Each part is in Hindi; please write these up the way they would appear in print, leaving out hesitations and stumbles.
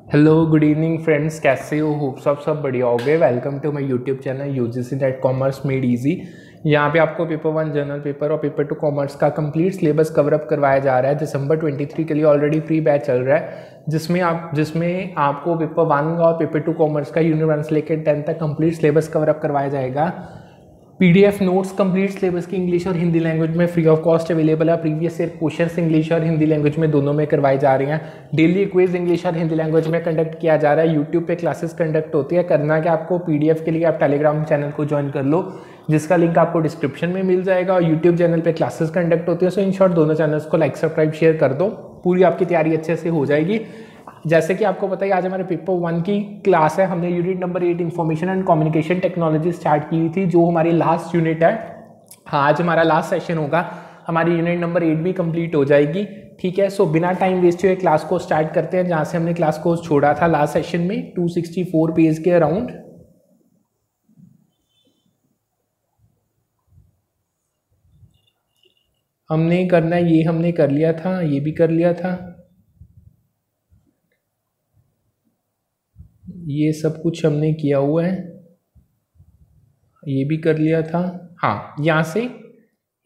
हेलो गुड इवनिंग फ्रेंड्स, कैसे हो? होप सब बढ़िया हो गए। Welcome to my YouTube channel UGC NET commerce made easy. यहाँ पे आपको पेपर 1 जनरल पेपर और पेपर 2 कॉमर्स का कंप्लीट सिलेबस कवर अप करवाया जा रहा है। दिसंबर 23 के लिए ऑलरेडी फ्री बैच चल रहा है, जिसमें आपको पेपर 1 और पेपर 2 कॉमर्स का यूनिट 1 से लेकर 10 तक कंप्लीट सिलेबस कवर अप करवाया जाएगा। पीडीएफ नोट्स कंप्लीट सिलेबस की इंग्लिश और हिंदी लैंग्वेज में फ्री ऑफ कॉस्ट अवेलेबल है। प्रीवियस ईयर क्वेश्चंस इंग्लिश और हिंदी लैंग्वेज में दोनों में करवाए जा रहे हैं। डेली क्विज इंग्लिश और हिंदी लैंग्वेज में कंडक्ट किया जा रहा है। यूट्यूब पे क्लासेस कंडक्ट होती है। करना क्या आपको, पीडीएफ के लिए आप टेलीग्राम चैनल को ज्वाइन कर लो, जिसका लिंक आपको डिस्क्रिप्शन में मिल जाएगा। और यूट्यूब चैनल पे क्लासेस कंडक्ट होती है। सो इन शॉर्ट दोनों चैनल्स को लाइक सब्सक्राइब शेयर कर दो, पूरी आपकी तैयारी अच्छे से हो जाएगी। जैसे कि आपको पता है आज हमारे पेपर 1 की क्लास है। हमने unit number 8 information and communication technology start की थी, जो हमारी लास्ट यूनिट है। हाँ, आज हमारा लास्ट सेशन होगा, हमारी यूनिट नंबर 8 भी कंप्लीट हो जाएगी। ठीक है, सो बिना टाइम वेस्ट हुए क्लास को स्टार्ट करते हैं, जहाँ से हमने क्लास को छोड़ा था लास्ट सेशन में 264 पेज के अराउंड। हमने करना ये हमने कर लिया था, ये भी कर लिया था, ये सब कुछ हमने किया हुआ है, ये भी कर लिया था। हाँ, यहाँ से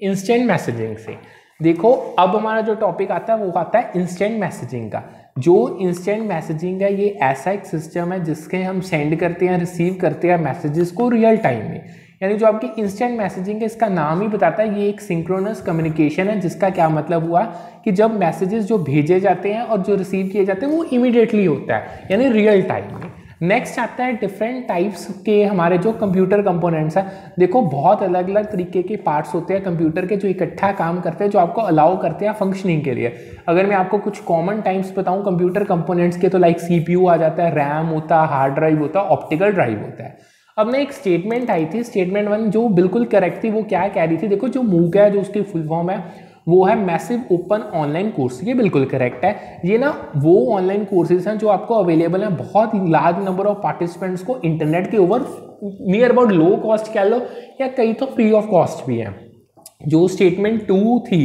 इंस्टेंट मैसेजिंग से देखो, अब हमारा जो टॉपिक आता है वो आता है इंस्टेंट मैसेजिंग का। जो इंस्टेंट मैसेजिंग है, ये ऐसा एक सिस्टम है जिसके हम सेंड करते हैं, रिसीव करते हैं मैसेजेस को रियल टाइम में। यानी जो आपकी इंस्टेंट मैसेजिंग है, इसका नाम ही बताता है, ये एक सिंक्रोनस कम्युनिकेशन है। जिसका क्या मतलब हुआ कि जब मैसेजेस जो भेजे जाते हैं और जो रिसीव किए जाते हैं वो इमीडिएटली होता है, यानी रियल टाइम में। नेक्स्ट आता है डिफरेंट टाइप्स के हमारे जो कंप्यूटर कंपोनेंट्स हैं। देखो, बहुत अलग अलग तरीके के पार्ट्स होते हैं कंप्यूटर के, जो इकट्ठा काम करते हैं, जो आपको अलाउ करते हैं फंक्शनिंग के लिए। अगर मैं आपको कुछ कॉमन टाइप्स बताऊं कंप्यूटर कंपोनेंट्स के, तो लाइक सीपीयू आ जाता है, रैम होता है, हार्ड ड्राइव होता है, ऑप्टिकल ड्राइव होता है। अब ना एक स्टेटमेंट आई थी, स्टेटमेंट 1, जो बिल्कुल करेक्ट थी। वो क्या कह रही थी, देखो जो मूक है, जो उसकी फुल फॉर्म है वो है मैसिव ओपन ऑनलाइन कोर्स। ये बिल्कुल करेक्ट है। ये ना वो ऑनलाइन कोर्सेज हैं जो आपको अवेलेबल हैं बहुत लार्ज नंबर ऑफ पार्टिसिपेंट्स को इंटरनेट के over near about low cost कह लो, या कई तो फ्री ऑफ कॉस्ट भी है। जो स्टेटमेंट 2 थी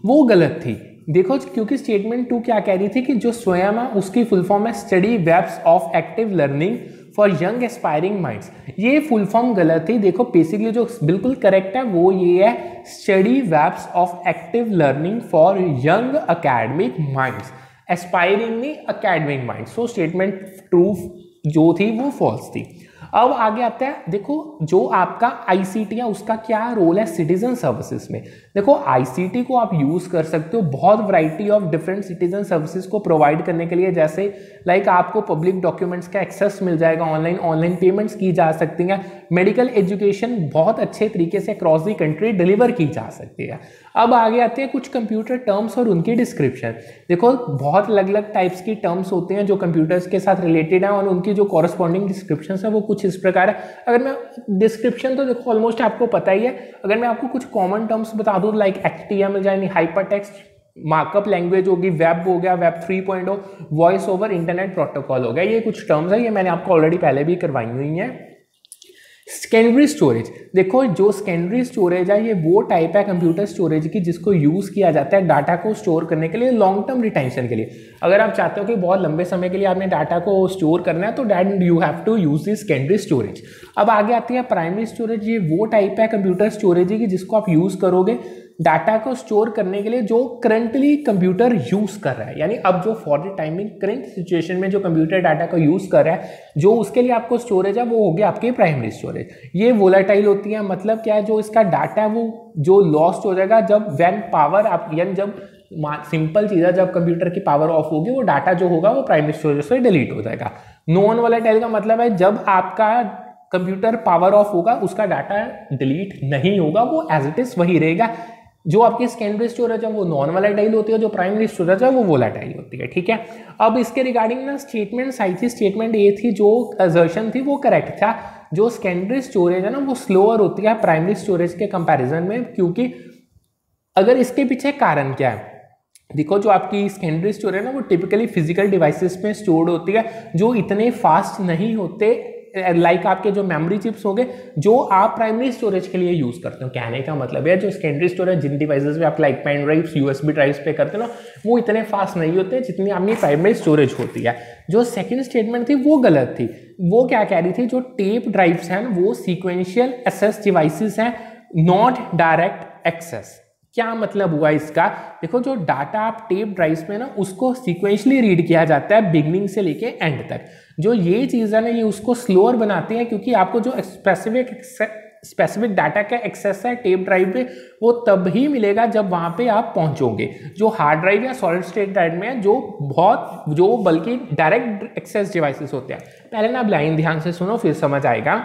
वो गलत थी। देखो, क्योंकि स्टेटमेंट 2 क्या कह रही थी कि जो स्वयं है उसकी फुल फॉर्म है study webs of active learning for young aspiring minds. ये फुल फॉर्म गलत थी। देखो, बेसिकली जो बिल्कुल करेक्ट है वो ये है study webs of active learning for young academic minds. Aspiring नहीं, एकेडमिक माइंड। सो स्टेटमेंट 2 जो थी वो फॉल्स थी। अब आगे आता है, देखो जो आपका आईसीटी है उसका क्या रोल है सिटीजन सर्विसेज में। देखो, आईसीटी को आप यूज कर सकते हो बहुत variety of different citizen services को प्रोवाइड करने के लिए। जैसे लाइक आपको पब्लिक डॉक्यूमेंट्स का एक्सेस मिल जाएगा, ऑनलाइन पेमेंट्स की जा सकती हैं, मेडिकल एजुकेशन बहुत अच्छे तरीके से अक्रॉस दी कंट्री डिलीवर की जा सकती है। अब आगे आते हैं कुछ कंप्यूटर टर्म्स और उनकी डिस्क्रिप्शन। देखो, बहुत अलग अलग टाइप्स की टर्म्स होते हैं जो कंप्यूटर्स के साथ रिलेटेड है, और उनकी जो कॉरस्पॉन्डिंग डिस्क्रिप्शन है वो कुछ इस प्रकार है। अगर मैं डिस्क्रिप्शन तो देखो ऑलमोस्ट आपको पता ही है। अगर मैं आपको कुछ कॉमन टर्म्स बता दूं, लाइक HTML यानी हाइपरटेक्स्ट मार्कअप लैंग्वेज होगी, वेब हो गया, web 3.0, voice over internet protocol हो गया, ये कुछ टर्म्स है। ये मैंने आपको ऑलरेडी पहले भी करवाई हुई है। सेकेंडरी स्टोरेज, देखो जो सेकेंडरी स्टोरेज है ये वो टाइप है कंप्यूटर स्टोरेज की जिसको यूज किया जाता है डाटा को स्टोर करने के लिए, लॉन्ग टर्म रिटेंशन के लिए। अगर आप चाहते हो कि बहुत लंबे समय के लिए आपने डाटा को स्टोर करना है, तो that you have to use this secondary storage. अब आगे आती है प्राइमरी स्टोरेज। ये वो टाइप है कंप्यूटर स्टोरेज की जिसको आप यूज करोगे डाटा को स्टोर करने के लिए जो करंटली कंप्यूटर यूज कर रहा है। यानी अब जो for the timing current situation में जो कंप्यूटर डाटा को यूज कर रहा है, जो उसके लिए आपको स्टोरेज है वो हो गया आपके प्राइमरी स्टोरेज। ये वोलेटाइल होती है, मतलब क्या है, जो इसका डाटा है वो जो लॉस्ट हो जाएगा जब व्हेन पावर आप, यानी जब सिंपल चीज है, जब कंप्यूटर की पावर ऑफ होगी वो डाटा जो होगा वो प्राइमरी स्टोरेज से डिलीट हो जाएगा। नॉन वोलेटाइल का मतलब है जब आपका कंप्यूटर पावर ऑफ होगा उसका डाटा डिलीट नहीं होगा, वो एज इट इज वही रहेगा। जो आपकी सेकेंडरी स्टोरेज है वो नॉन वोलेटाइल होती है, जो प्राइमरी स्टोरेज है वो वोलेटाइल होती है। ठीक है, अब इसके रिगार्डिंग ना स्टेटमेंट आई थी। स्टेटमेंट ए थी, जो असर्शन थी वो करेक्ट था। जो सेकेंडरी स्टोरेज है ना वो स्लोअर होती है प्राइमरी स्टोरेज के कंपैरिजन में, क्योंकि अगर इसके पीछे कारण क्या है, देखो जो आपकी सेकेंडरी स्टोरेज है ना वो टिपिकली फिजिकल डिवाइसेस में स्टोर्ड होती है, जो इतने फास्ट नहीं होते लाइक आपके जो मेमोरी चिप्स हो गए जो आप प्राइमरी स्टोरेज के लिए यूज करते हो। कहने का मतलब है जो सेकेंडरी स्टोरेज जिन डिवाइसेस पे आप like pen drives, USB drives पे करते हो ना, वो इतने फास्ट नहीं होते जितनी आपकी प्राइमरी स्टोरेज होती है। जो सेकंड स्टेटमेंट थी वो गलत थी। वो क्या कह रही थी, जो टेप ड्राइव्स हैं वो सीक्वेंशियल एक्सेस डिवाइसेस हैं, नॉट डायरेक्ट एक्सेस। क्या मतलब हुआ इसका, देखो जो डाटा आप टेप ड्राइव्स में ना उसको सीक्वेंशली रीड किया जाता है बिगनिंग से लेके एंड तक। जो ये चीज़ है ना ये उसको स्लोअर बनाती है, क्योंकि आपको जो स्पेसिफिक डाटा का एक्सेस है टेप ड्राइव पे वो तब ही मिलेगा जब वहां पे आप पहुंचोगे। जो हार्ड ड्राइव या सॉलिड स्टेट ड्राइव में है जो बल्कि डायरेक्ट एक्सेस डिवाइसेस होते हैं। पहले ना आप लाइन ध्यान से सुनो फिर समझ आएगा।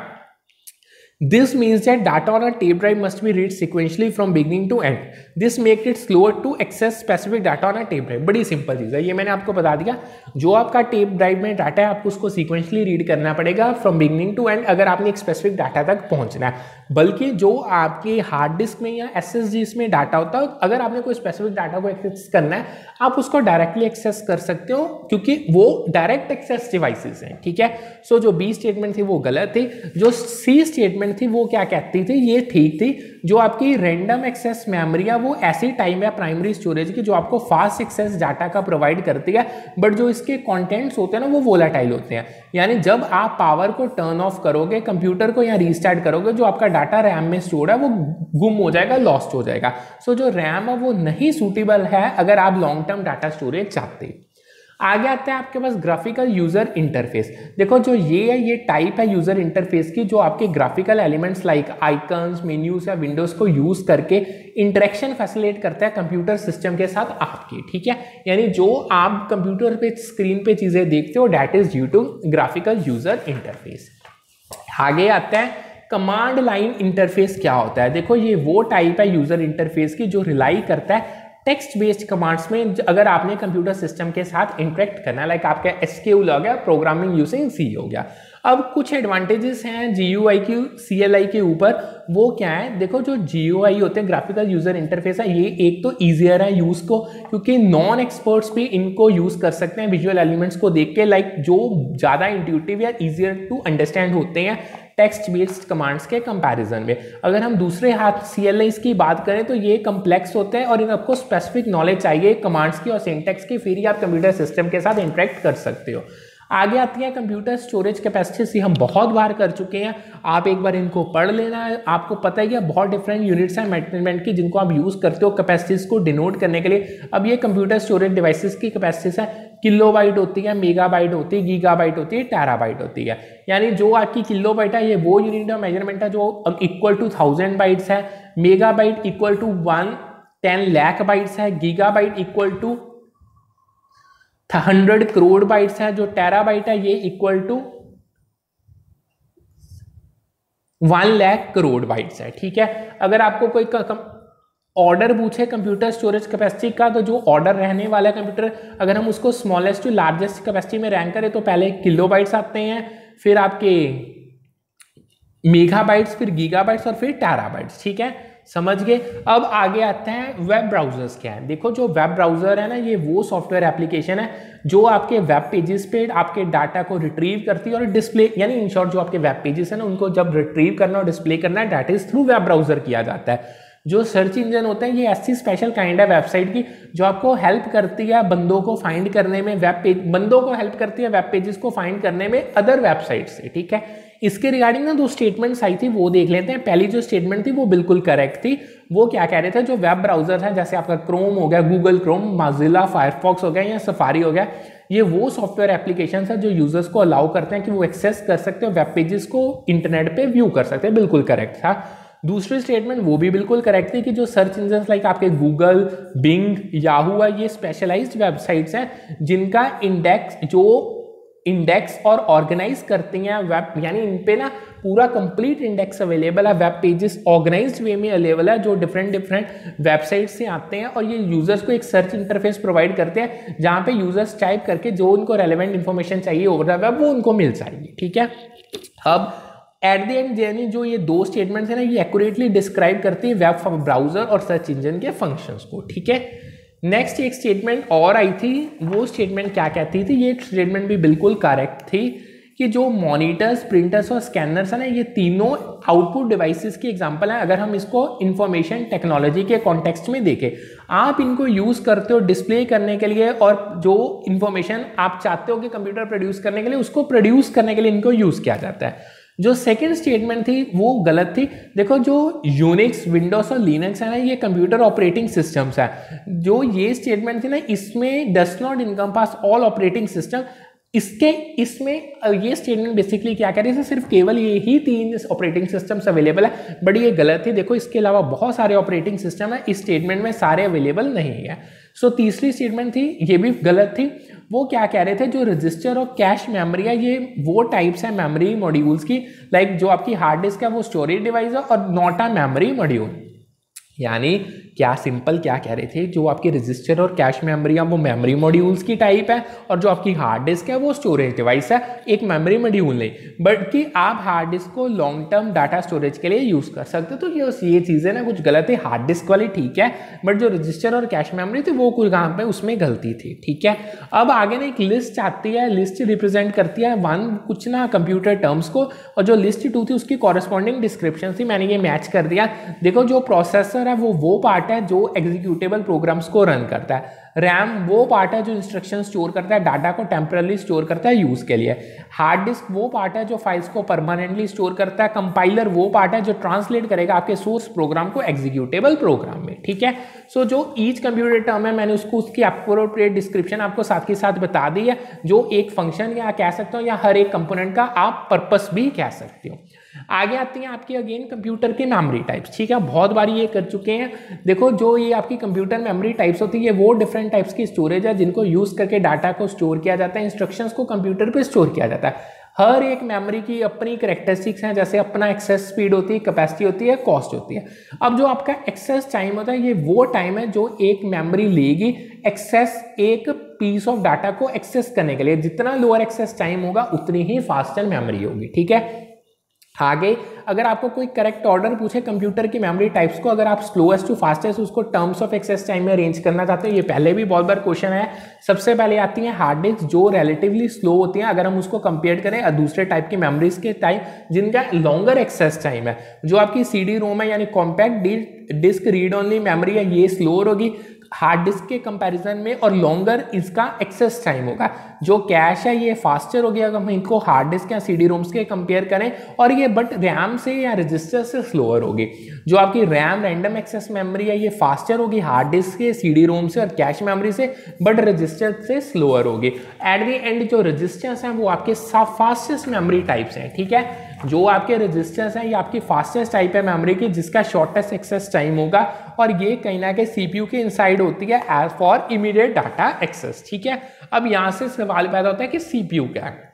This means that data on a tape drive must be read sequentially from beginning to end. This makes it slower to access specific data on a tape drive. बड़ी सिंपल चीज़ है, ये मैंने आपको बता दिया। जो आपका टेप ड्राइव में डाटा है आपको उसको सीक्वेंशली रीड करना पड़ेगा फ्रॉम बिगनिंग टू एंड अगर आपने एक स्पेसिफिक डाटा तक पहुंचना है। बल्कि जो आपके हार्ड डिस्क में या SSDs में डाटा होता है, अगर आपने कोई स्पेसिफिक डाटा को एक्सेस करना है आप उसको डायरेक्टली एक्सेस कर सकते हो क्योंकि वो डायरेक्ट एक्सेस डिवाइसेस हैं। ठीक है, सो जो बी स्टेटमेंट थी वो गलत थी। जो सी स्टेटमेंट थी वो क्या कहती थी, ये ठीक थी। जो आपकी रैंडम एक्सेस मेमोरी है वो ऐसी टाइम है प्राइमरी स्टोरेज की जो आपको फास्ट एक्सेस डाटा का प्रोवाइड करती है, बट जो इसके कंटेंट्स होते हैं ना वो वोलेटाइल होते हैं। यानी जब आप पावर को टर्न ऑफ करोगे कंप्यूटर को या रीस्टार्ट करोगे, जो आपका डाटा रैम में स्टोर है वो गुम हो जाएगा, लॉस्ट हो जाएगा। सो जो रैम है वो नहीं सूटेबल है अगर आप लॉन्ग टर्म डाटा स्टोरेज चाहते हैं। आगे आते हैं आपके पास ग्राफिकल यूजर इंटरफेस। देखो जो ये है ये टाइप है यूजर इंटरफेस की जो आपके graphical elements like icons, menus या विंडोज को यूज करके इंटरेक्शन फैसिलिटेट करता है कंप्यूटर सिस्टम के साथ आपके। ठीक है, यानी जो आप कंप्यूटर पे स्क्रीन पे चीजें देखते हो that is due to graphical user interface. आगे आता है कमांड लाइन इंटरफेस। क्या होता है, देखो ये वो टाइप है यूजर इंटरफेस की जो रिलाई करता है टेक्स्ट बेस्ड कमांड्स में। अगर आपने कंप्यूटर सिस्टम के साथ इंटरेक्ट करना, लाइक आपका SQL हो गया, प्रोग्रामिंग यूजिंग C हो गया। अब कुछ एडवांटेजेस हैं GUI की CLI के ऊपर, वो क्या है, देखो जो GUI होते हैं ग्राफिकल यूजर इंटरफेस है, ये एक तो ईजियर है यूज को क्योंकि नॉन एक्सपर्ट्स भी इनको यूज कर सकते हैं विजुअल एलिमेंट्स को देख के, लाइक जो ज़्यादा इंट्यूटिव या ईजियर टू अंडरस्टैंड होते हैं टेक्स्ट बेस्ड कमांड्स के कंपैरिजन में। अगर हम दूसरे हाथ CLIs की बात करें तो ये कम्प्लेक्स होते हैं और इन आपको स्पेसिफिक नॉलेज चाहिए कमांड्स की और सिंटैक्स की, फिर ही आप कंप्यूटर सिस्टम के साथ इंटरेक्ट कर सकते हो। आगे आती है कंप्यूटर स्टोरेज कैपेसिटी। हम बहुत बार कर चुके हैं, आप एक बार इनको पढ़ लेना है। आपको पता ही है बहुत डिफरेंट यूनिट्स हैं मेजरमेंट की जिनको आप यूज करते हो कैपेसिटीज को डिनोट करने के लिए। अब ये कंप्यूटर स्टोरेज डिवाइसेस की कैपेसिटीज है, किलोबाइट होती है, मेगाबाइट होती है, गीगाबाइट होती है, टेराबाइट होती है। यानी जो आपकी किलोबाइट है ये वो यूनिट ऑफ मेजरमेंट है जो इक्वल टू 1000 बाइट्स है, megabyte equal to 110 lakh bytes है, gigabyte equal to 100 crore bytes है, जो टेराबाइट है ये equal to 1 lakh crore bytes है। ठीक है, अगर आपको कोई ऑर्डर पूछे कंप्यूटर स्टोरेज कैपेसिटी का, तो जो ऑर्डर रहने वाला है कंप्यूटर, अगर हम उसको स्मॉलेस्ट टू लार्जेस्ट कैपेसिटी में रैंक करें तो पहले किलोबाइट्स आते हैं, फिर आपके मेगाबाइट्स, फिर गीगाबाइट्स और फिर टेराबाइट्स। ठीक है, समझ गए। अब आगे आता है वेब ब्राउजर्स क्या है। देखो जो वेब ब्राउजर है ना ये वो सॉफ्टवेयर एप्लीकेशन है जो आपके वेब पेजेस पे आपके डाटा को रिट्रीव करती है और डिस्प्ले, यानी इन शॉर्ट जो आपके वेब पेजेस है ना उनको जब रिट्रीव करना और डिस्प्ले करना है that is through web browser किया जाता है। जो सर्च इंजन होते हैं ये ऐसी स्पेशल काइंड है वेबसाइट की जो आपको हेल्प करती है बंदों को फाइंड करने में, बंदों को हेल्प करती है वेब पेजेस को फाइंड करने में अदर वेबसाइट से। ठीक है, इसके रिगार्डिंग ना 2 स्टेटमेंट्स आई थी वो देख लेते हैं। पहली जो स्टेटमेंट थी वो बिल्कुल करेक्ट थी। वो क्या कह रहे थे, जो वेब ब्राउजर है जैसे आपका क्रोम हो गया, गूगल क्रोम, मोजिला फायरफॉक्स हो गया या सफारी हो गया, ये वो सॉफ्टवेयर एप्लीकेशन है जो यूजर्स को अलाउ करते हैं कि वो एक्सेस कर सकते हैं वेब पेजेस को, इंटरनेट पे व्यू कर सकते हैं। बिल्कुल करेक्ट था। दूसरी स्टेटमेंट वो भी बिल्कुल करेक्ट थी कि जो सर्च इंजन लाइक आपके गूगल, बिंग, याहू है, ये स्पेशलाइज्ड वेबसाइट्स हैं जिनका इंडेक्स और ऑर्गेनाइज करती हैं वेब, यानी इन पे ना पूरा कंप्लीट इंडेक्स अवेलेबल है, वेब पेजेस ऑर्गेनाइज्ड वे में अवेलेबल है जो डिफरेंट वेबसाइट से आते हैं और ये यूजर्स को एक सर्च इंटरफेस प्रोवाइड करते हैं जहां पे यूजर्स टाइप करके जो उनको रेलेवेंट इंफॉर्मेशन चाहिए ओवर द वेब वो उनको मिल जाएगी। ठीक है, अब एट द एंड यानी जो ये 2 स्टेटमेंट्स है ना ये एक्यूरेटली डिस्क्राइब करती है वेब ब्राउजर और सर्च इंजन के फंक्शंस को। ठीक है, नेक्स्ट एक स्टेटमेंट और आई थी, वो स्टेटमेंट क्या कहती थी, ये स्टेटमेंट भी बिल्कुल करेक्ट थी कि जो मॉनिटर्स, प्रिंटर्स और स्कैनर्स है ना, ये तीनों आउटपुट डिवाइसेस की एग्जांपल है। अगर हम इसको इंफॉर्मेशन टेक्नोलॉजी के कॉन्टेक्स्ट में देखें, आप इनको यूज करते हो डिस्प्ले करने के लिए, और जो इंफॉर्मेशन आप चाहते हो कि कंप्यूटर प्रोड्यूस करने के लिए, उसको प्रोड्यूस करने के लिए इनको यूज किया जाता है। जो सेकंड स्टेटमेंट थी वो गलत थी। देखो जो यूनिक्स, विंडोज और लिनक्स है ना, ये कंप्यूटर ऑपरेटिंग सिस्टम्स है। जो ये स्टेटमेंट थी ना, इसमें does not encompass all operating system. इसमें ये स्टेटमेंट बेसिकली क्या कह रही है, सिर्फ केवल ये ही 3 ऑपरेटिंग सिस्टम्स अवेलेबल है, बट ये गलत थी। देखो इसके अलावा बहुत सारे ऑपरेटिंग सिस्टम है, इस स्टेटमेंट में सारे अवेलेबल नहीं है। सो तीसरी स्टेटमेंट थी, ये भी गलत थी। वो क्या कह रहे थे, जो रजिस्टर और कैश मेमोरी है, ये वो टाइप्स है मेमोरी मॉड्यूल्स की, लाइक जो आपकी हार्ड डिस्क है वो स्टोरेज डिवाइस है और नॉट अ मेमोरी मॉड्यूल। यानी क्या सिंपल क्या कह रहे थे, जो आपकी रजिस्टर और कैश मेमोरी है वो मेमोरी मॉड्यूल्स की टाइप है, और जो आपकी हार्ड डिस्क है वो स्टोरेज डिवाइस है, एक मेमोरी मॉड्यूल नहीं। बल्कि आप हार्ड डिस्क को लॉन्ग टर्म डाटा स्टोरेज के लिए यूज कर सकते हो। तो ये चीजें ना कुछ गलत है। हार्ड डिस्क वाली ठीक है, बट जो रजिस्टर और कैश मेमोरी थी वो कुछ काम पे उसमें गलती थी। ठीक है, अब आगे ना एक लिस्ट आती है, लिस्ट रिप्रेजेंट करती है कुछ ना कंप्यूटर टर्म्स को, और जो लिस्ट 2 थी उसकी कॉरेस्पॉन्डिंग डिस्क्रिप्शन थी, मैंने ये मैच कर दिया। देखो जो प्रोसेसर है वो पार्ट है जो एग्जीक्यूटेबल प्रोग्राम्स को रन करता है। रैम वो पार्ट है जो इंस्ट्रक्शन स्टोर करता है, डाटा को टेम्परली स्टोर करता है यूज के लिए। हार्ड डिस्क वो पार्ट है जो फाइल्स को परमानेंटली स्टोर करता है। कंपाइलर वो पार्ट है जो ट्रांसलेट करेगा आपके सोर्स प्रोग्राम को एग्जीक्यूटेबल प्रोग्राम में। ठीक है, सो जो ईच कंप्यूटर टर्म है, मैंने उसको उसकी एप्रोप्रिएट डिस्क्रिप्शन आपको साथ के साथ बता दी है, जो एक फंक्शन या कह सकते हो या हर एक कंपोनेंट का आप पर्पस भी कह सकते हो। आगे आती हैं आपकी अगेन कंप्यूटर के मेमोरी टाइप्स। ठीक है, बहुत बार ये कर चुके हैं। देखो जो ये आपकी कंप्यूटर मेमोरी टाइप्स होती है, वो डिफरेंट टाइप्स की स्टोरेज है जिनको यूज करके डाटा को स्टोर किया जाता है, इंस्ट्रक्शंस को कंप्यूटर पे स्टोर किया जाता है। हर एक मेमोरी की अपनी कैरेक्टरिस्टिक्स हैं, जैसे अपना एक्सेस स्पीड होती है, कैपेसिटी होती है, कॉस्ट होती है। अब जो आपका एक्सेस टाइम होता है, ये वो टाइम है जो एक मेमोरी लेगी एक्सेस, एक पीस ऑफ डाटा को एक्सेस करने के लिए। जितना लोअर एक्सेस टाइम होगा उतनी ही फास्टर मेमोरी होगी। ठीक है, आगे अगर आपको कोई करेक्ट ऑर्डर पूछे कंप्यूटर की मेमोरी टाइप्स को, अगर आप स्लोएस्ट टू फास्टेस्ट उसको टर्म्स ऑफ एक्सेस टाइम में अरेंज करना चाहते हैं, ये पहले भी बहुत बार क्वेश्चन है। सबसे पहले आती है हार्ड डिस्क, जो रिलेटिवली स्लो होती है अगर हम उसको कंपेयर करें दूसरे टाइप की मेमोरीज के टाइम जिनका लॉन्गर एक्सेस टाइम है। जो आपकी CD रोम है यानी compact disc read only memory है, ये स्लोअर होगी हार्ड डिस्क के कंपैरिजन में, और लॉन्गर इसका एक्सेस टाइम होगा। जो कैश है ये फास्टर हो गया अगर हम इनको हार्ड डिस्क या CD रोम्स के कंपेयर करें, और ये बट रैम से या रजिस्टर से स्लोअर होगी। जो आपकी रैम रैंडम एक्सेस मेमोरी है ये फास्टर होगी हार्ड डिस्क के, CD रोम से और कैश मेमोरी से, बट रजिस्टर से स्लोअर होगी। एट द एंड जो रजिस्टर्स हैं वो आपके फास्टेस्ट मेमोरी टाइप्स हैं। ठीक है, जो आपके रजिस्टर्स हैं ये आपकी फास्टेस्ट टाइप है मेमोरी की, जिसका शॉर्टेस्ट एक्सेस टाइम होगा, और ये कहीं ना कहीं CPU के इनसाइड होती है as for immediate data access. ठीक है, अब यहां से सवाल पैदा होता है कि CPU क्या है।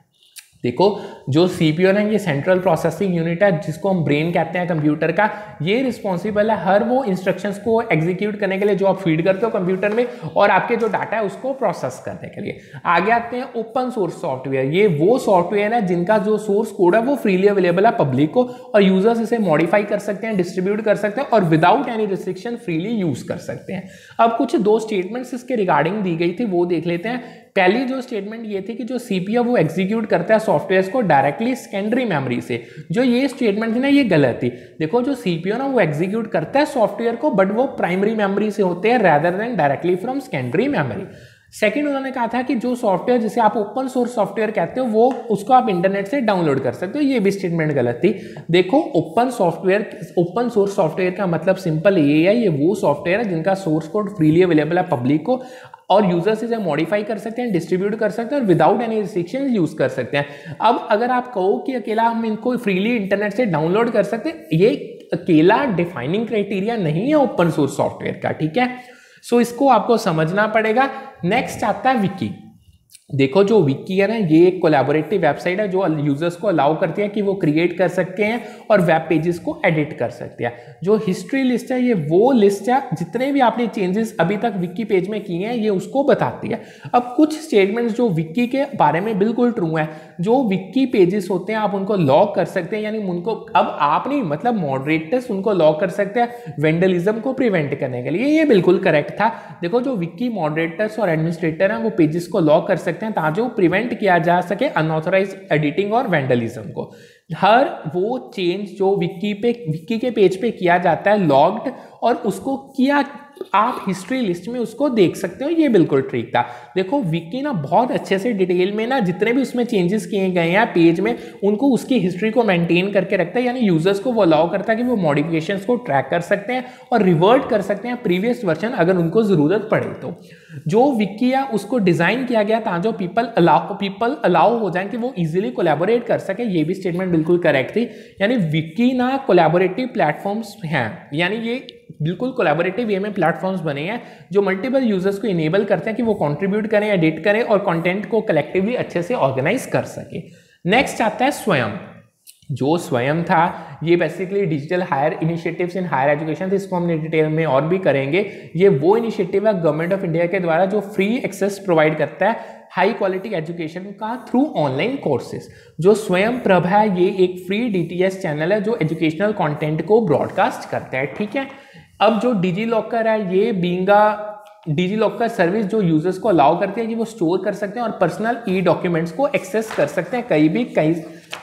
देखो जो CPU है ना, ये सेंट्रल प्रोसेसिंग यूनिट है, जिसको हम ब्रेन कहते हैं कंप्यूटर का। ये रिस्पॉन्सिबल है हर वो इंस्ट्रक्शंस को एग्जीक्यूट करने के लिए जो आप फीड करते हो कंप्यूटर में, और आपके जो डाटा है उसको प्रोसेस करने के लिए। आगे आते हैं ओपन सोर्स सॉफ्टवेयर। ये वो सॉफ्टवेयर है जिनका जो सोर्स कोड है वो फ्रीली अवेलेबल है पब्लिक को, और यूजर्स इसे मॉडिफाई कर सकते हैं, डिस्ट्रीब्यूट कर सकते हैं, और without any restriction freely use कर सकते हैं। अब कुछ 2 स्टेटमेंट्स इसके रिगार्डिंग दी गई थी, वो देख लेते हैं। पहली जो स्टेटमेंट ये थी कि जो CPU है वो एग्जीक्यूट करता है सॉफ्टवेयर को डायरेक्टली सेकेंडरी मेमोरी से। जो ये स्टेटमेंट थी ना ये गलत थी। देखो जो CPU ना वो एग्जीक्यूट करता है सॉफ्टवेयर को, बट वो प्राइमरी मेमोरी से होते हैं rather than directly from secondary memory. Second उन्होंने कहा था कि जो सॉफ्टवेयर जिसे आप ओपन सोर्स सॉफ्टवेयर कहते हो वो उसको आप इंटरनेट से डाउनलोड कर सकते हो, ये भी स्टेटमेंट गलत थी। देखो ओपन सोर्स सॉफ्टवेयर का मतलब सिंपल ये है, ये वो सॉफ्टवेयर है जिनका सोर्स कोड फ्रीली अवेलेबल है पब्लिक को, और यूजर्स इसे मॉडिफाई कर सकते हैं, डिस्ट्रीब्यूट कर सकते हैं, और विदाउट एनी रिस्ट्रिक्शंस यूज कर सकते हैं। अब अगर आप कहो कि अकेला हम इनको फ्रीली इंटरनेट से डाउनलोड कर सकते हैं, ये अकेला डिफाइनिंग क्राइटेरिया नहीं है ओपन सोर्स सॉफ्टवेयर का। ठीक है, सो इसको आपको समझना पड़ेगा। नेक्स्ट आता है विकी। देखो जो विकी है ना, ये एक कोलैबोरेटिव वेबसाइट है जो यूजर्स को अलाउ करती है कि वो क्रिएट कर सकते हैं और वेब पेजेस को एडिट कर सकते हैं। जो हिस्ट्री लिस्ट है ये वो लिस्ट है जितने भी आपने चेंजेस अभी तक विकी पेज में किए हैं ये उसको बताती है। अब कुछ स्टेटमेंट्स जो विकी के बारे में बिल्कुल ट्रू है, जो विकी पेजेस होते हैं आप उनको लॉक कर सकते हैं, यानी उनको अब आप नहीं मतलब मॉडरेटर्स उनको लॉक कर सकते हैं वेंडलिज्म को प्रिवेंट करने के लिए, ये बिल्कुल करेक्ट था। देखो जो विकी मॉडरेटर्स और एडमिनिस्ट्रेटर हैं वो पेजेस को लॉक कर सकते सकते हैं ताकि प्रिवेंट किया जा सके अनऑथराइज एडिटिंग और वेंडलिज्म को। हर वो चेंज जो विक्की के पेज पे किया जाता है लॉग्ड, और उसको किया आप हिस्ट्री लिस्ट में उसको देख सकते हो। ये बिल्कुल ठीक था। देखो विक्की ना बहुत अच्छे से डिटेल में ना जितने भी उसमें चेंजेस किए गए हैं पेज में उनको उसकी हिस्ट्री को मेंटेन करके रखता है, यानी यूजर्स को वो अलाउ करता है कि वो मॉडिफिकेशंस को ट्रैक कर सकते हैं और रिवर्ट कर सकते हैं प्रीवियस वर्जन अगर उनको जरूरत पड़े तो। जो विक्की है उसको डिजाइन किया गया ताकि जो पीपल अलाउ हो जाए कि वो इजीली कोलैबोरेट कर सके। ये भी स्टेटमेंट बिल्कुल करेक्ट थी, यानी विक्की ना कोलैबोरेटिव प्लेटफॉर्म्स हैं, यानी ये बिल्कुल कोलैबोरेटिव वे में प्लेटफॉर्म्स बने हैं जो मल्टीपल यूजर्स को इनेबल करते हैं कि वो कंट्रीब्यूट करें, एडिट करें और कंटेंट को कलेक्टिवली अच्छे से ऑर्गेनाइज कर सके। नेक्स्ट आता है स्वयं। जो स्वयं था ये basically digital higher initiatives in higher education, इसको हम डिटेल में और भी करेंगे। ये वो इनिशिएटिव है गवर्नमेंट ऑफ इंडिया के द्वारा जो फ्री एक्सेस प्रोवाइड करता है हाई क्वालिटी एजुकेशन का थ्रू ऑनलाइन कोर्सेज। जो स्वयं प्रभ है ये एक फ्री DTS चैनल है जो एजुकेशनल कंटेंट को ब्रॉडकास्ट करता है, ठीक है। अब जो डिजी लॉकर है ये बीइंग डिजी लॉकर सर्विस जो यूजर्स को अलाउ करती है कि वो स्टोर कर सकते हैं और पर्सनल डॉक्यूमेंट्स को एक्सेस कर सकते हैं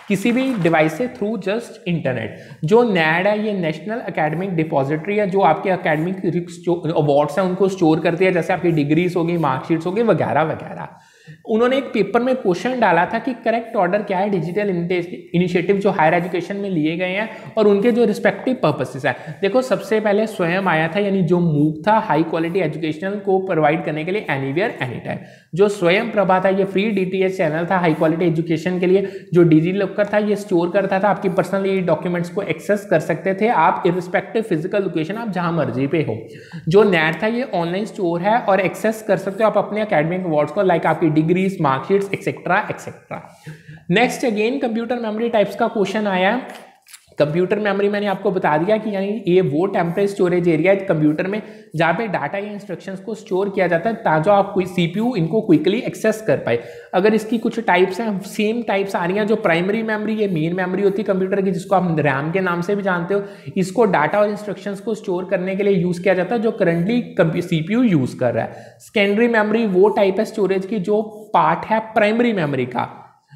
किसी भी डिवाइस से थ्रू जस्ट इंटरनेट। जो NAD है ये नेशनल एकेडमिक डिपॉजिटरी है जो आपके एकेडमिक अवार्ड्स हैं उनको स्टोर करती है, जैसे आपकी डिग्रीज होगी, मार्कशीट्स होगी वगैरह वगैरह। उन्होंने एक पेपर में क्वेश्चन डाला था कि करेक्ट ऑर्डर क्या है डिजिटल इनिशिएटिव जो हायर एजुकेशन में लिए गए हैं और उनके जो रिस्पेक्टिव पर्पसेस है। देखो सबसे पहले स्वयं आया था, यानी जो मूक था हाई क्वालिटी एजुकेशनल को प्रोवाइड करने के लिए एनीवेयर एनी टाइम। जो स्वयं प्रभा था ये फ्री DTS चैनल था हाई क्वालिटी एजुकेशन के लिए। जो डिजी लॉकर था ये स्टोर करता था आपकी पर्सनल डॉक्यूमेंट्स को एक्सेस कर सकते थे आप इररिस्पेक्टिव फिजिकल लोकेशन, आप जहां मर्जी पे हो। जो NAD था ये ऑनलाइन स्टोर है और एक्सेस कर सकते हो आप अपने एकेडमिक अवार्ड्स को, लाइक आपकी degrees, marksheets etcetera etcetera. Next again computer memory types का क्वेश्चन आया है। कंप्यूटर मेमोरी मैंने आपको बता दिया कि यानी ये वो टेम्परेरी स्टोरेज एरिया है कंप्यूटर में जहाँ पे डाटा या इंस्ट्रक्शंस को स्टोर किया जाता है ताकि आप कोई CPU इनको क्विकली एक्सेस कर पाए। अगर इसकी कुछ टाइप्स हैं, सेम टाइप्स आ रही हैं। जो प्राइमरी मेमोरी ये मेन मेमोरी होती है कंप्यूटर की जिसको आप रैम के नाम से भी जानते हो, इसको डाटा और इंस्ट्रक्शंस को स्टोर करने के लिए यूज किया जाता है जो करंटली CPU यूज कर रहा है। सेकेंडरी मेमोरी वो टाइप है स्टोरेज की जो पार्ट है प्राइमरी मेमोरी का,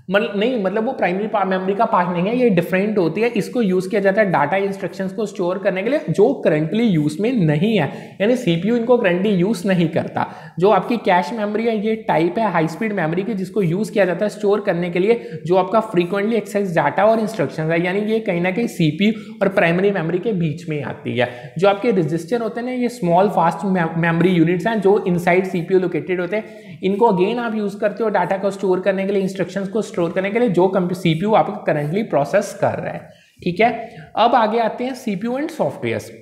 मतलब वो प्राइमरी मेमोरी का पार्ट नहीं है, ये डिफरेंट होती है। इसको यूज किया जाता है डाटा इंस्ट्रक्शंस को स्टोर करने के लिए जो करंटली यूज में नहीं है, यानी CPU इनको करंटली यूज नहीं करता। जो आपकी कैश मेमोरी है ये टाइप है हाई स्पीड मेमोरी की जिसको यूज किया जाता है स्टोर करने के लिए जो आपका फ्रीक्वेंटली एक्सेस डाटा और इंस्ट्रक्शंस है, यानी ये कहीं ना कहीं CPU और प्राइमरी मेमोरी के बीच में आती है। जो आपके रजिस्टर होते हैं ना ये स्मॉल फास्ट मेमोरी यूनिट्स हैं जो इनसाइड CPU लोकेटेड होते हैं। इनको अगेन आप यूज करते हो डाटा को स्टोर करने के लिए, इंस्ट्रक्शंस को स्टोर करने के लिए जो CPU आपका करंटली प्रोसेस कर रहा है, ठीक है। अब आगे आते हैं CPU एंड सॉफ्टवेयर।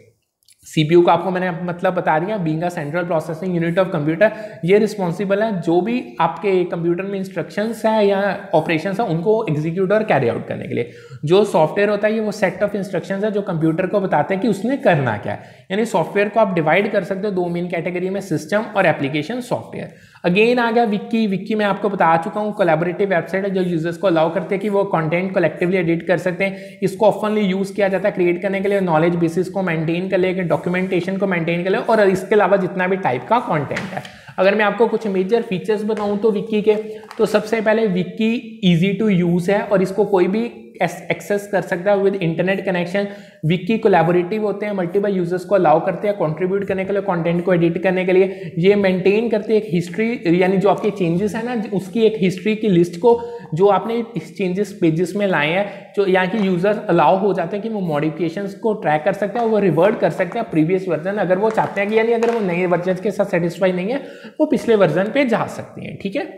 CPU का आपको मैंने मतलब बता दिया, being a central processing unit of computer, ये रिस्पॉन्सिबल है जो भी आपके कंप्यूटर में इंस्ट्रक्शंस है या ऑपरेशंस है उनको एग्जीक्यूट और कैरी आउट करने के लिए। जो सॉफ्टवेयर होता है ये वो सेट ऑफ इंस्ट्रक्शंस है जो कंप्यूटर को बताते हैं कि उसने करना क्या है। यानी सॉफ्टवेयर को आप डिवाइड कर सकते हो दो मेन कैटेगरी में, सिस्टम और एप्लीकेशन सॉफ्टवेयर। अगेन आ गया विक्की मैं आपको बता चुका हूँ कोलैबोरेटिव वेबसाइट है जो यूजर्स को अलाउ करते हैं कि वो कंटेंट कलेक्टिवली एडिट कर सकते हैं। इसको ऑफनली यूज किया जाता है क्रिएट करने के लिए, नॉलेज बेसिस को मेंटेन कर ले, डॉक्यूमेंटेशन को मेंटेन कर ले और इसके अलावा जितना भी टाइप का कंटेंट है। अगर मैं आपको कुछ मेजर फीचर्स बताऊं तो विक्की के, तो सबसे पहले विक्की इजी टू यूज है और इसको कोई भी एक्सेस कर सकता है with internet connection. Vicky collaborative होते हैं, मल्टीपल यूजर्स को अलाउ करते हैं कंट्रीब्यूट करने के लिए, कंटेंट को एडिट करने के लिए। ये मेंटेन करते हैं एक हिस्ट्री, यानी जो आपके चेंजेस है ना उसकी एक हिस्ट्री की लिस्ट को जो आपने इस चेंजेस पेजेस में लाए हैं, जो यहाँ की यूजर्स अलाउ हो जाते हैं कि वो मॉडिफिकेशंस को ट्रैक कर सकते हैं, वो रिवर्ट कर सकते हैं प्रीवियस वर्जन अगर वो चाहते हैं कि, यानी अगर वो नए वर्जन के साथ सेटिस्फाई नहीं है वो पिछले वर्जन पे जा सकते हैं, ठीक है।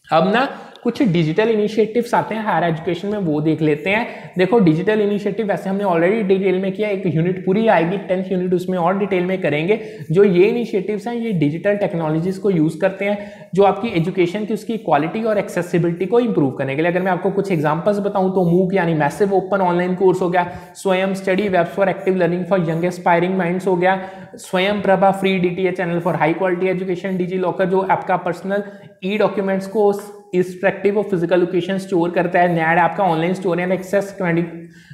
अब ना कुछ डिजिटल इनिशिएटिव्स आते हैं हायर एजुकेशन में, वो देख लेते हैं। देखो डिजिटल इनिशिएटिव वैसे हमने ऑलरेडी डिटेल में किया, एक यूनिट पूरी आएगी 10th यूनिट उसमें और डिटेल में करेंगे। जो ये इनिशिएटिव्स हैं ये डिजिटल टेक्नोलॉजीज को यूज करते हैं जो आपकी एजुकेशन की उसकी क्वालिटी और एक्सेसिबिलिटी को इंप्रूव करने के लिए। अगर मैं आपको कुछ एग्जांपल्स बताऊं तो मूक यानी मैसिव ओपन ऑनलाइन कोर्स हो गया, Swayam study webs for active learning for young aspiring minds हो गया, Swayam Prabha free DTH channel for high quality education, DigiLocker जो आपका पर्सनल डॉक्यूमेंट्स को irrespective of physical location store करता है। नैड आपका ऑनलाइन स्टोर है, एक्सेस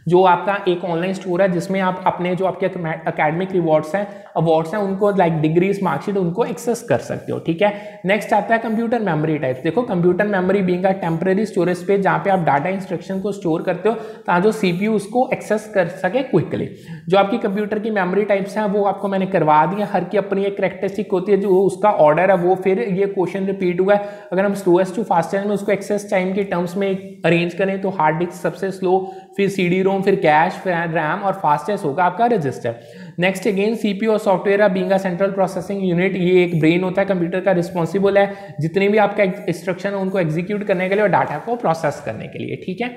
जो आपका एक ऑनलाइन स्टोर है जिसमें आप अपने जो आपके एकेडमिक रिवॉर्ड्स हैं, अवार्ड्स हैं, उनको लाइक डिग्रीज, मार्कशीट, उनको एक्सेस कर सकते हो, ठीक है। नेक्स्ट आता है कंप्यूटर मेमोरी टाइप्स। देखो computer memory being a temporary storage space, जहां पे आप डाटा इंस्ट्रक्शन को स्टोर करते हो ताकि जो सीपीयू उसको एक्सेस कर सके क्विकली। जो आपकी कंप्यूटर की मेमोरी टाइप्स हैं वो आपको मैंने करवा दी है, हर की अपनी एक कैरेक्टरिस्टिक होती है, जो उसका ऑर्डर है वो फिर ये क्वेश्चन रिपीट हुआ है। अगर हम स्लोएस्ट टू फास्टेस्ट में उसको एक्सेस टाइम के टर्म्स में अरेंज करें तो हार्ड डिस्क सबसे स्लो, फिर सीडी रोम, फिर कैश, फिर रैम और फास्टेस्ट होगा आपका रजिस्टर। नेक्स्ट अगेन सीपीयू और software being a central processing unit, ये एक ब्रेन होता है कंप्यूटर का, रिस्पॉन्सिबल है जितने भी आपका इंस्ट्रक्शन है उनको एग्जीक्यूट करने के लिए और डाटा को प्रोसेस करने के लिए, ठीक है।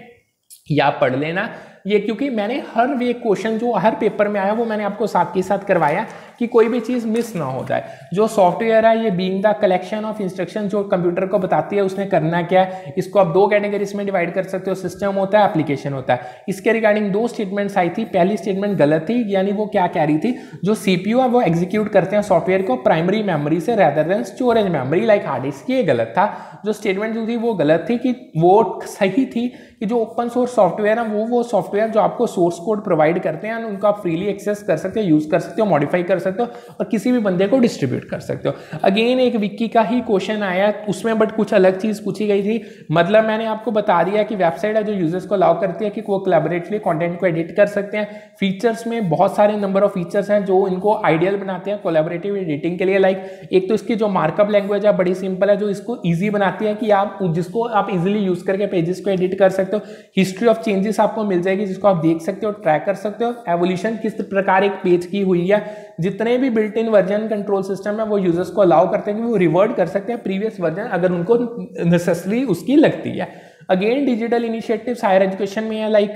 या पढ़ लेना ये, क्योंकि मैंने हर वे क्वेश्चन जो हर पेपर में आया वो मैंने आपको साथ के साथ करवाया कि कोई भी चीज़ मिस ना हो जाए। जो सॉफ्टवेयर है ये being the collection of instruction जो कंप्यूटर को बताती है उसने करना क्या है। इसको आप दो कैटेगरीज में डिवाइड कर सकते हो, सिस्टम होता है, एप्लीकेशन होता है। इसके रिगार्डिंग दो स्टेटमेंट्स आई थी। पहली स्टेटमेंट गलत थी, यानी वो क्या कह रही थी, जो सीपीयू है वो एग्जीक्यूट करते हैं सॉफ्टवेयर को प्राइमरी मेमोरी से rather than storage memory like hard disk, ये गलत था। जो स्टेटमेंट जो थी वो गलत थी, कि वो सही थी कि जो ओपन सोर्स सॉफ्टवेयर है वो सॉफ्टवेयर जो आपको सोर्स कोड प्रोवाइड करते हैं उनको आप फ्रीली एक्सेस कर सकते हो, यूज कर सकते हो, मॉडिफाई कर सकते हो और किसी भी बंदे को डिस्ट्रीब्यूट कर सकते हो। अगेन एक विकी का ही क्वेश्चन आया उसमें, बट कुछ अलग चीज पूछी गई थी। मतलब मैंने आपको बता दिया कि वेबसाइट है जो यूजर्स को अलाउ करती है कि वो कोलैबोरेटिवली कंटेंट को एडिट कर सकते हैं। फीचर्स में बहुत सारे नंबर ऑफ फीचर्स हैं जो इनको आइडियल बनाते हैं कोलैबोरेटिव एडिटिंग के लिए। लाइक एक तो इसकी जो मार्कअप लैंग्वेज है बड़ी सिंपल है, जो इसको ईजी बनाती है कि आप जिसको आप इजीली यूज करके पेजेस को एडिट कर सकते हो। हिस्ट्री ऑफ चेंजेस आपको मिल जाएगी जिसको आप देख सकते हो, ट्रैक कर सकते हो। एवोल्यूशन किस प्रकार एक पेज की हुई है, जितने भी built in version control system है वो यूजर्स को अलाउ करते हैं कि वो रिवर्ट कर सकते हैं प्रीवियस वर्जन अगर उनको नेसेसरी उसकी लगती है। Again digital initiatives higher education में है, लाइक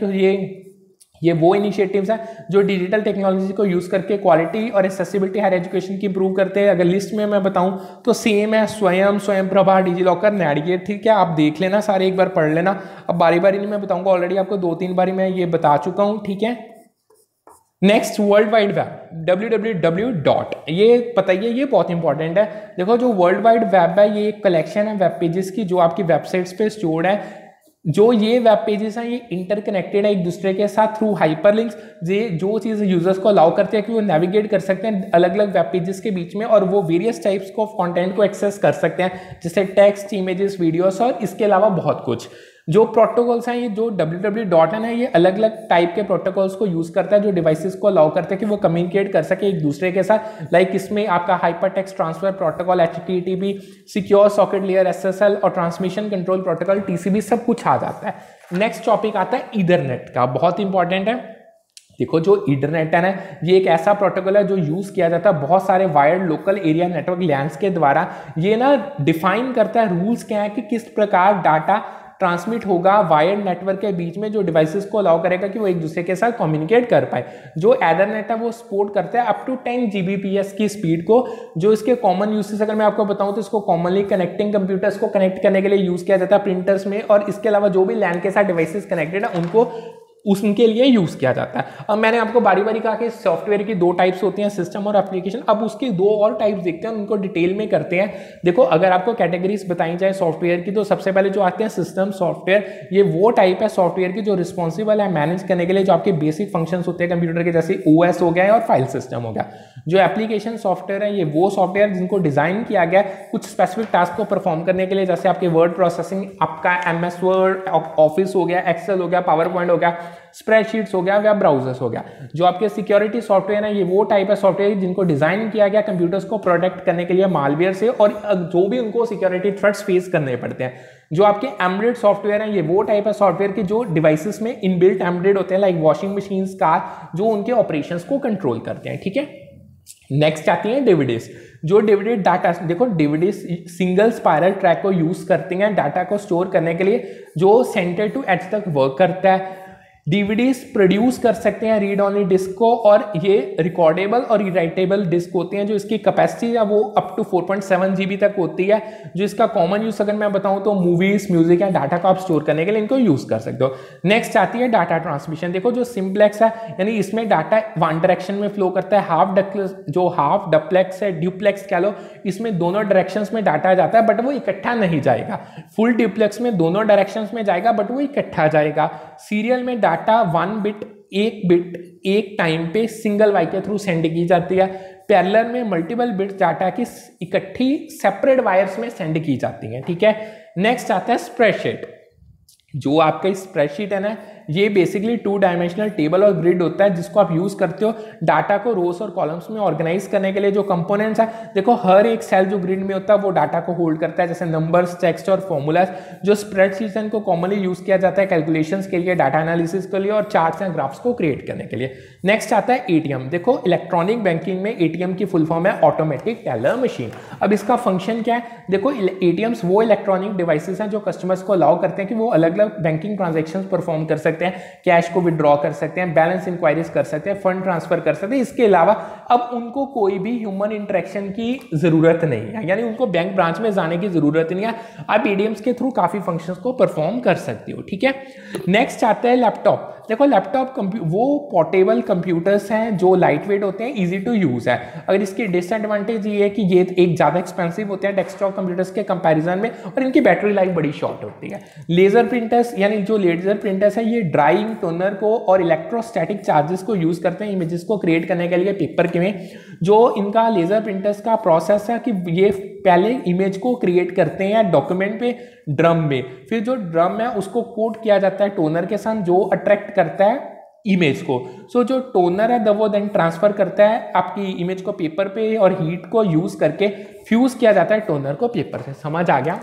ये वो इनिशिएटिव्स हैं जो डिजिटल टेक्नोलॉजी को यूज करके क्वालिटी और एक्सेसिबिलिटी हायर एजुकेशन की इंप्रूव करते हैं। अगर लिस्ट में मैं बताऊं तो सेम है, स्वयं प्रभा, डिजिलॉकर, नेविगेट, ठीक है। आप देख लेना सारे, एक बार पढ़ लेना। अब बारी बारी नहीं मैं बताऊंगा, ऑलरेडी आपको 2-3 बारी मैं ये बता चुका हूं, ठीक है। Next world wide web, www. ये बताइए, ये बहुत इंपॉर्टेंट है। देखो जो वर्ल्ड वाइड वेब है ये एक कलेक्शन है वेब पेजेस की जो आपकी वेबसाइट्स पे स्टोर्ड है। जो ये वेब पेजेस हैं ये इंटरकनेक्टेड है एक दूसरे के साथ थ्रू हाइपरलिंक्स। ये जो चीज़ यूजर्स को अलाउ करते हैं कि वो नेविगेट कर सकते हैं अलग अलग वेब पेजेस के बीच में और वो वेरियस टाइप्स ऑफ कंटेंट को एक्सेस कर सकते हैं, जैसे टेक्स्ट, इमेजेस, वीडियोस और इसके अलावा बहुत कुछ। जो प्रोटोकॉल्स हैं ये जो www.in है ये अलग अलग टाइप के प्रोटोकॉल्स को यूज करता है जो डिवाइसेस को अलाउ करते हैं कि वो कम्युनिकेट कर सके एक दूसरे के साथ। लाइक इसमें आपका hyper text transfer protocol, HTTP, secure socket layer, SSL और ट्रांसमिशन कंट्रोल प्रोटोकॉल, TCP, सब कुछ आ जाता है। नेक्स्ट टॉपिक आता है ईथरनेट का, बहुत इंपॉर्टेंट है। देखो जो इंटरनेट है ना ये एक ऐसा प्रोटोकॉल है जो यूज किया जाता है बहुत सारे wired local area network lens के द्वारा। ये ना डिफाइन करता है रूल्स क्या है कि किस प्रकार डाटा ट्रांसमिट होगा वायर्ड नेटवर्क के बीच में, जो डिवाइसेस को अलाउ करेगा कि वो एक दूसरे के साथ कम्युनिकेट कर पाए। जो एथरनेट है वो सपोर्ट करता है अप टू 10 Gbps की स्पीड को। जो इसके कॉमन यूसेस अगर मैं आपको बताऊं तो इसको कॉमनली कनेक्टिंग कंप्यूटर्स को कनेक्ट करने के लिए यूज किया जाता है प्रिंटर्स में, और इसके अलावा जो भी लैन के साथ डिवाइसेस कनेक्टेड है उनको उनके लिए यूज किया जाता है। अब मैंने आपको बारी बारी कहा कि सॉफ्टवेयर की दो टाइप्स होती हैं, सिस्टम और एप्लीकेशन। अब उसकी दो और टाइप्स देखते हैं, उनको डिटेल में करते हैं। देखो अगर आपको कैटेगरीज बताई जाए सॉफ्टवेयर की तो सबसे पहले जो आते हैं सिस्टम सॉफ्टवेयर, ये वो टाइप है सॉफ्टवेयर की जो रिस्पॉन्सिबल है मैनेज करने के लिए जो आपके बेसिक फंक्शंस होते हैं कंप्यूटर के, जैसे OS हो गया और फाइल सिस्टम हो गया। जो एप्लीकेशन सॉफ्टवेयर है ये वो सॉफ्टवेयर जिनको डिजाइन किया गया कुछ स्पेसिफिक टास्क को परफॉर्म करने के लिए, जैसे आपके वर्ड प्रोसेसिंग, आपका MS वर्ड, ऑफिस हो गया, एक्सेल हो गया, पावर पॉइंट हो गया, स्प्रेडशीट्स हो गया, वेब ब्राउजर्स हो गया। जो आपके सिक्योरिटी सॉफ्टवेयर है ये वो टाइप है सॉफ्टवेयर जिनको डिजाइन किया गया कंप्यूटर्स को प्रोटेक्ट करने के लिए मालवेयर से, और जो भी उनको सिक्योरिटी थ्रेट्स फेस करने पड़ते हैं। जो आपके एम्बेडेड सॉफ्टवेयर है ये वो टाइप है सॉफ्टवेयर की जो डिवाइसेस में इनबिल्ट एम्बेडेड होते हैं, लाइक वॉशिंग मशीन, कार, जो उनके ऑपरेशंस को कंट्रोल करते हैं, ठीक है। नेक्स्ट आती है DVDs। जो DVD डाटा, देखो DVDs सिंगल स्पाइरल ट्रैक को यूज करते हैं डाटा को स्टोर करने के लिए, जो सेंटर टू एज तक वर्क करता है। डीवीडीज प्रोड्यूस कर सकते हैं रीड ओनली डिस्क को, और ये रिकॉर्डेबल और राइटेबल डिस्क होती हैं जो इसकी कैपेसिटी है वो अप टू 4.7 GB तक होती है। जो इसका कॉमन यूज अगर मैं बताऊं तो मूवीज, म्यूजिक या डाटा को आप स्टोर करने के लिए इनको यूज कर सकते हो। नेक्स्ट आती है डाटा ट्रांसमिशन। देखो जो सिंप्लेक्स है यानी इसमें डाटा वन डायरेक्शन में फ्लो करता है, हाफ डुप्लेक्स है, ड्यूप्लेक्स कह लो, इसमें दोनों डायरेक्शंस में डाटा जाता है बट वो इकट्ठा नहीं जाएगा। फुल ड्यूप्लेक्स में दोनों डायरेक्शंस में जाएगा बट वो इकट्ठा जाएगा। सीरियल में डाटा एक बिट एक टाइम पे सिंगल वाई के थ्रू सेंड की जाती है। पैरेलल में मल्टीपल बिट्स डाटा की इकट्ठी सेपरेट वायर्स में सेंड की जाती हैं, ठीक है। नेक्स्ट आता है स्प्रेडशीट। जो आपका स्प्रेडशीट है ना, ये बेसिकली 2 डायमेंशनल टेबल और ग्रिड होता है जिसको आप यूज करते हो डाटा को रोज और कॉलम्स में ऑर्गेनाइज करने के लिए। जो कंपोनेंट्स है देखो, हर एक सेल जो ग्रिड में होता है वो डाटा को होल्ड करता है, जैसे नंबर्स, टेक्स्ट और फॉर्मूलाज। जो स्प्रेडशीट्स हैं इनको कॉमनली यूज किया जाता है कैलकुलेशंस के लिए, डाटा एनालिसिस के लिए और चार्ट्स एंड ग्राफ्स को क्रिएट करने के लिए। नेक्स्ट आता है एटीएम। देखो इलेक्ट्रॉनिक बैंकिंग में एटीएम की फुल फॉर्म है ऑटोमेटिक टेलर मशीन। अब इसका फंक्शन क्या है? देखो एटीएम्स वो इलेक्ट्रॉनिक डिवाइसेस हैं जो कस्टमर्स को अलाउ करते हैं कि वो अलग अलग बैंकिंग ट्रांजेक्शन परफॉर्म कर सकते हैं, कैश को विड्रॉ कर सकते हैं, बैलेंस इंक्वायरीज कर सकते हैं, फंड ट्रांसफर कर सकते हैं। इसके अलावा अब उनको कोई भी ह्यूमन इंटरेक्शन की जरूरत नहीं है, यानी उनको बैंक ब्रांच में जाने की जरूरत नहीं है। आप एटीएम्स के थ्रू काफी फंक्शंस को परफॉर्म कर सकते हो, ठीक है। नेक्स्ट आता है लैपटॉप। देखो लैपटॉप वो पोर्टेबल कंप्यूटर्स हैं जो लाइट वेट होते हैं, इजी टू यूज है। अगर इसकी डिसएडवांटेज ये है कि ये एक ज्यादा एक्सपेंसिव होते हैं डेस्कटॉप कंप्यूटर्स के कंपैरिजन में, और इनकी बैटरी लाइफ बड़ी शॉर्ट होती है। लेजर प्रिंटर्स, यानी जो लेजर प्रिंटर्स है ये ड्राइंग, टोनर को और इलेक्ट्रोस्टैटिक चार्जेस को यूज करते हैं इमेजेस को क्रिएट करने के लिए पेपर के में। जो इनका लेजर प्रिंटर्स का प्रोसेस है कि ये पहले इमेज को क्रिएट करते हैं डॉक्यूमेंट पे ड्रम में, फिर जो ड्रम है उसको कोट किया जाता है टोनर के साथ जो अट्रैक्ट करता है इमेज को। सो जो टोनर है वो देन ट्रांसफर करता है आपकी इमेज को पेपर पे, और हीट को यूज करके फ्यूज किया जाता है टोनर को पेपर से। समझ आ गया?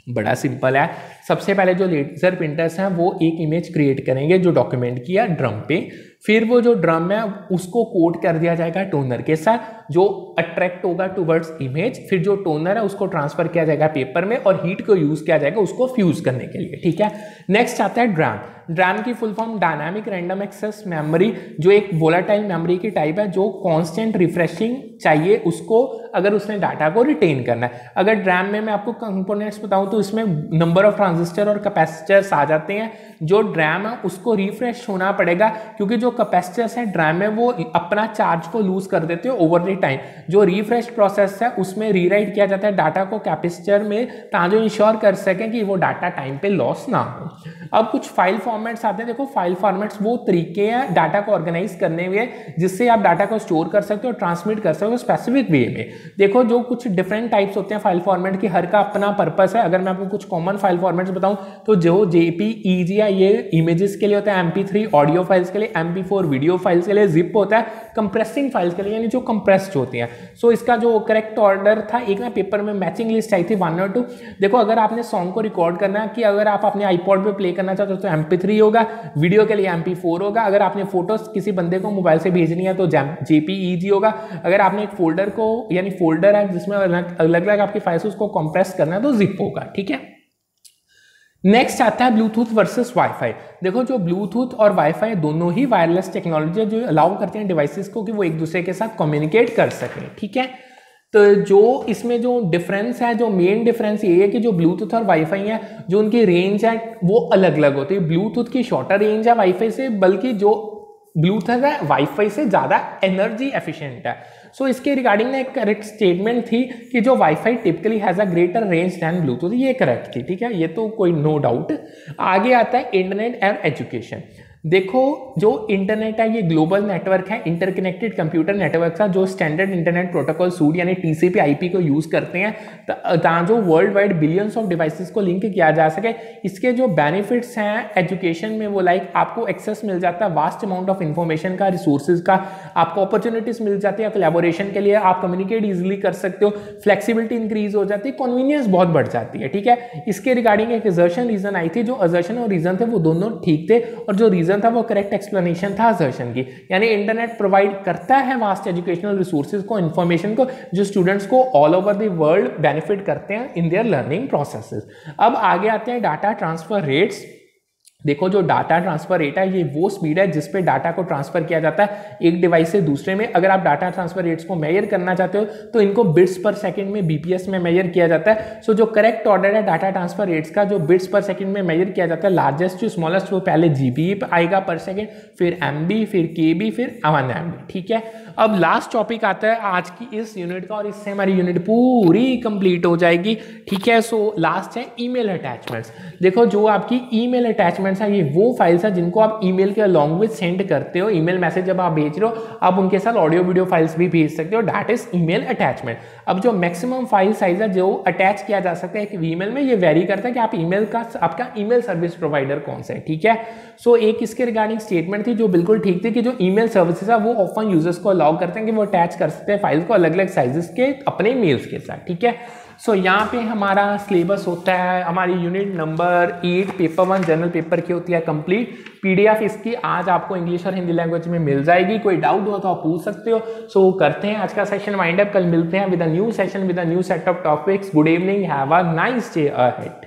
बड़ा सिंपल है। सबसे पहले जो लेजर प्रिंटर्स हैं वो एक इमेज क्रिएट करेंगे जो डॉक्यूमेंट किया ड्रम पे, फिर वो जो ड्रम है उसको कोट कर दिया जाएगा टोनर के साथ जो अट्रैक्ट होगा टुवर्ड्स इमेज, फिर जो टोनर है उसको ट्रांसफर किया जाएगा पेपर में और हीट को यूज किया जाएगा उसको फ्यूज करने के लिए, ठीक है। नेक्स्ट आता है ड्रैम। ड्रैम की full form dynamic random access memory, जो एक वोलाटाइल मेमोरी की टाइप है जो कांस्टेंट रिफ्रेशिंग चाहिए उसको अगर उसने डाटा को रिटेन करना है। अगर ड्रैम में मैं आपको कंपोनेंट्स बताऊं तो इसमें नंबर ऑफ ट्रांजिस्टर और कैपेसिटर्स आ जाते हैं। जो ड्रैम है उसको रिफ्रेश होना पड़ेगा क्योंकि जो कैपेसिटर्स है ड्रैम में वो अपना चार्ज को लूज कर देते हो ओवर द टाइम। जो रिफ्रेश प्रोसेस है उसमें रीराइट किया जाता है डाटा को कैपेसिटर में ताकि इंश्योर कर सकें कि वो डाटा टाइम पे लॉस ना हो। अब कुछ फाइल फॉर्मेट्स आते हैं। देखो फाइल फॉर्मेट्स वो तरीके हैं डाटा को ऑर्गेनाइज करने में जिससे आप डाटा को स्टोर कर सकते हो और ट्रांसमिट कर सकते हो स्पेसिफिक वे में। देखो जो कुछ डिफरेंट टाइप्स होते हैं फाइल फॉर्मेट की, हर का अपना पर्पस है। अगर मैं आपको कुछ कॉमन फाइल फॉर्मेट्स बताऊं तो जो जेपीईजी है ये इमेजेस के लिए होता है, MP3 ऑडियो फाइल्स के लिए, MP4 वीडियो फाइल्स के लिए, जिप होता है कंप्रेसिंग फाइल्स के लिए यानी जो कंप्रेस्ड होती हैं। सो इसका जो करेक्ट ऑर्डर था, एक ना पेपर में मैचिंग लिस्ट आई थी 1 और 2। देखो अगर आपने सॉन्ग को रिकॉर्ड करना है कि अगर आप अपने आईपॉड पे प्ले करना चाहते हो तो MP3 होगा, वीडियो के लिए MP4 होगा, अगर आपने फोटोज किसी बंदे को मोबाइल से भेजनी है तो JPEG होगा, अगर आपने एक फोल्डर को यानी फोल्डर है जिसमें अलग अलग आपकी फाइल्स उसको कंप्रेस करना है तो जिप होगा, ठीक है। नेक्स्ट आता है ब्लूटूथ वर्सेस वाईफाई। देखो जो ब्लूटूथ और वाईफाई दोनों ही वायरलेस टेक्नोलॉजी जो अलाउ करते हैं डिवाइसेस को कि वो एक दूसरे के साथ कम्युनिकेट कर सकें, ठीक है। तो जो इसमें जो डिफरेंस है, जो मेन डिफरेंस ये है कि जो ब्लूटूथ और वाईफाई है जो उनकी रेंज है वो अलग अलग होती है। ब्लूटूथ की शॉर्टर रेंज है वाईफाई से, बल्कि जो ब्लूटूथ है वाईफाई से ज़्यादा एनर्जी एफिशिएंट है। सो इसके रिगार्डिंग एक करेक्ट स्टेटमेंट थी कि जो wifi typically has a greater range than Bluetooth, ये करेक्ट थी, ठीक है, ये तो कोई नो डाउट। आगे आता है इंटरनेट एंड एजुकेशन। देखो जो इंटरनेट है ये ग्लोबल नेटवर्क है, इंटरकनेक्टेड कंप्यूटर नेटवर्क है जो स्टैंडर्ड इंटरनेट प्रोटोकॉल सूट यानी TCP/IP को यूज करते हैं ताकि जो world wide billions of devices को लिंक किया जा सके। इसके जो बेनिफिट्स हैं एजुकेशन में वो लाइक आपको एक्सेस मिल जाता है वास्ट अमाउंट ऑफ इंफॉर्मेशन का, रिसोर्सेज का, आपको अपॉर्चुनिटीज मिल जाती है कोलैबोरेशन के लिए, आप कम्युनिकेट इजिली कर सकते हो, फ्लेक्सिबिलिटी इंक्रीज हो जाती है, कन्वीनियंस बहुत बढ़ जाती है, ठीक है। इसके रिगार्डिंग एक असर्शन रीजन आई थी, जो असर्शन और रीजन थे वो दोनों ठीक थे और जो रीजन था वो करेक्ट एक्सप्लेनेशन था असर्शन की, यानी इंटरनेट प्रोवाइड करता है वास्ट एजुकेशनल रिसोर्सेज को, इंफॉर्मेशन को, जो स्टूडेंट्स को all over the world benefit करते हैं इन देयर लर्निंग प्रोसेसेस। अब आगे आते हैं डाटा ट्रांसफर रेट्स। देखो जो डाटा ट्रांसफर रेट है ये वो स्पीड है जिस पे डाटा को ट्रांसफर किया जाता है एक डिवाइस से दूसरे में। अगर आप डाटा ट्रांसफर रेट्स को मेजर करना चाहते हो तो इनको बिट्स पर सेकंड में बीपीएस में मेजर किया जाता है। सो जो करेक्ट ऑर्डर है डाटा ट्रांसफर रेट्स का, जो बिट्स पर सेकंड में मेजर किया जाता है, लार्जेस्ट टू स्मॉलेस्ट वो पहले जीबी आएगा पर सेकंड, फिर एमबी, फिर केबी, फिर 1 MB। ठीक है, अब लास्ट टॉपिक आता है आज की इस यूनिट का और इससे हमारी यूनिट पूरी कंप्लीट हो जाएगी। ठीक है, सो लास्ट है ईमेल अटैचमेंट्स। देखो जो आपकी ईमेल अटैचमेंट्स है ये वो फाइल्स है जिनको आप ईमेल के अलॉन्ग विद सेंड करते हो। ईमेल मैसेज जब आप भेज रहे हो आप उनके साथ ऑडियो वीडियो फाइल्स भी भेज सकते हो, दैट इज ईमेल अटैचमेंट। अब जो मैक्सिमम फाइल साइज है जो अटैच किया जा सकता है एक ईमेल में, ये वेरी करता है कि आप ईमेल का आपका ईमेल सर्विस प्रोवाइडर कौन सा है। ठीक है, सो एक इसके रिगार्डिंग स्टेटमेंट थी जो बिल्कुल ठीक थी कि जो ईमेल सर्विसेज है वो ऑफन यूजर्स को अलाउ करते हैं कि वो अटैच कर सकते हैं फाइल्स को अलग अलग साइजेस के अपने मेल्स के साथ। ठीक है, सो यहाँ पे हमारा सिलेबस होता है, हमारी unit number 8 paper 1 general paper की होती है कंप्लीट। पीडीएफ इसकी आज आपको इंग्लिश और हिंदी लैंग्वेज में मिल जाएगी, कोई डाउट हो तो आप पूछ सकते हो। सो करते हैं आज का सेशन वाइंड अप, कल मिलते हैं with a new session with a new set of topics. Good evening, have a nice day ahead.